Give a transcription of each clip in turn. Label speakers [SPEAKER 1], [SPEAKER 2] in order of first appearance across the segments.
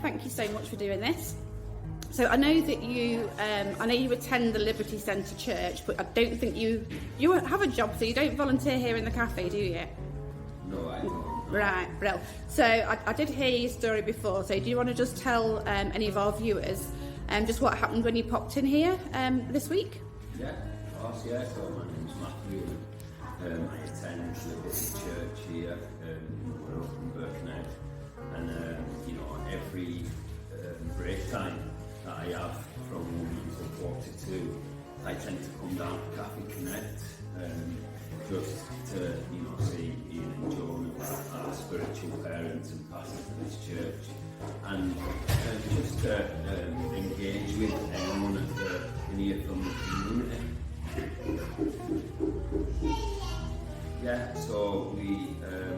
[SPEAKER 1] thank you so much for doing this. So I know that you attend the Liberty Centre Church, but I don't think you have a job, so you don't volunteer here in the cafe, do you?
[SPEAKER 2] No, I don't.
[SPEAKER 1] Right, brilliant. So I did hear your story before, so do you want to just tell any of our viewers just what happened when you popped in here this week?
[SPEAKER 2] Yeah, of course, yeah. So my name's Matthew and I attend Liberty Church here. We're up in Birkenhead, and every break time that I have from 1 to 2, I tend to come down to Cafe Connect just to see Ian and Joan, our spiritual parents and pastors of this church, and just to engage with anyone in here from the community. Yeah, so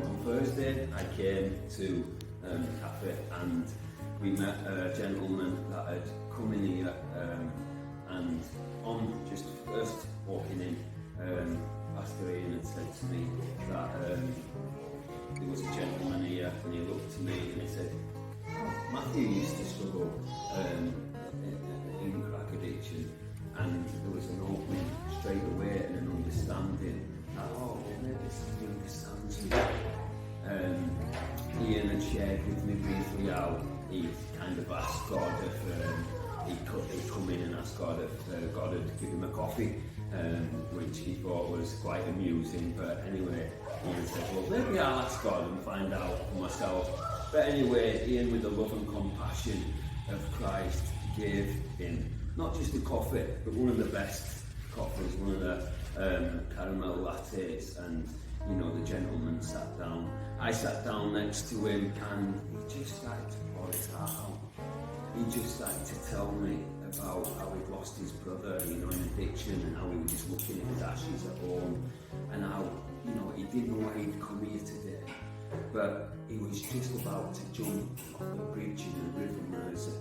[SPEAKER 2] on Thursday I came to the cafe and we met a gentleman that had come in here and on just first walking in, Pastor Ian had said to me that there was a gentleman here, and he looked to me and he said, Matthew used to struggle in crack addiction, and there was an opening straight away and an understanding that, maybe somebody understands me. Ian had shared with me briefly how he kind of asked God if he'd come in and ask God if God had given him a coffee, which he thought was quite amusing. But anyway, Ian said, well, maybe I'll ask God and find out for myself. But anyway, Ian, with the love and compassion of Christ, gave him not just a coffee, but one of the best coffees, one of the caramel lattes, and the gentleman sat down. I sat down next to him, and he just started to pour his heart out. He just started to tell me about how he'd lost his brother, in addiction, and how he was just looking at his ashes at home, and how, he didn't know why he'd come here today, but he was just about to jump off the bridge in the River Mersey,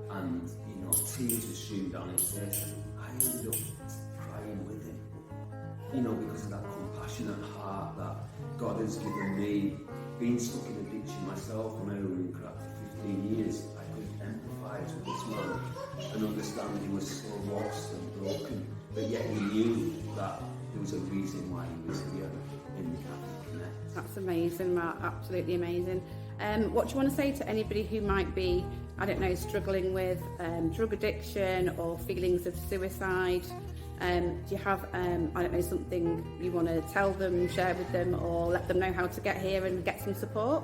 [SPEAKER 2] and, tears were streaming down his face, and I ended up crying with him, because of that compassionate heart that God has given me. Being stuck in addiction myself on heroin and crack for 15 years, I could empathise with this man and understand he was so lost and broken, but yet he knew that there was a reason why he was here in the Cafe Connect.
[SPEAKER 1] That's amazing, Matt, absolutely amazing. What do you want to say to anybody who might be, struggling with drug addiction or feelings of suicide? Do you have, something you want to tell them, share with them, or let them know how to get here and get some support?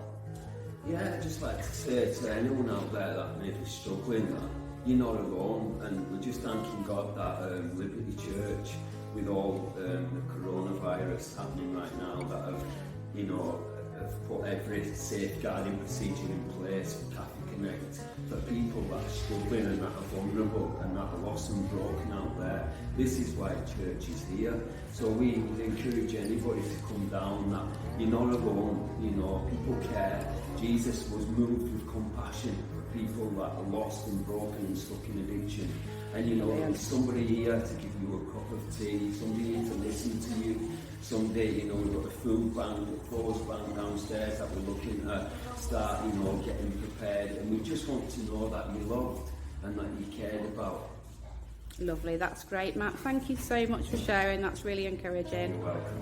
[SPEAKER 2] Yeah, I'd just like to say to anyone out there that may be struggling that you're not alone, and we're just thanking God that Liberty Church, with all the coronavirus happening right now, that have put every safeguarding procedure in place for Cafe Connect, for people that are struggling and that are vulnerable and that are lost and broken out there. This is why church is here. So we would encourage anybody to come down, that you're not alone, people care. Jesus was moved with compassion for people that are lost and broken and stuck in addiction. And there's somebody here to give you a cup of tea, somebody here to listen to you. Someday, we've got a food bank, a clothes bank downstairs that we're looking to start, getting prepared. And we just want to know that you're loved and that you cared about.
[SPEAKER 1] Lovely, that's great, Matt. Thank you so much for sharing. That's really encouraging.
[SPEAKER 2] You're welcome.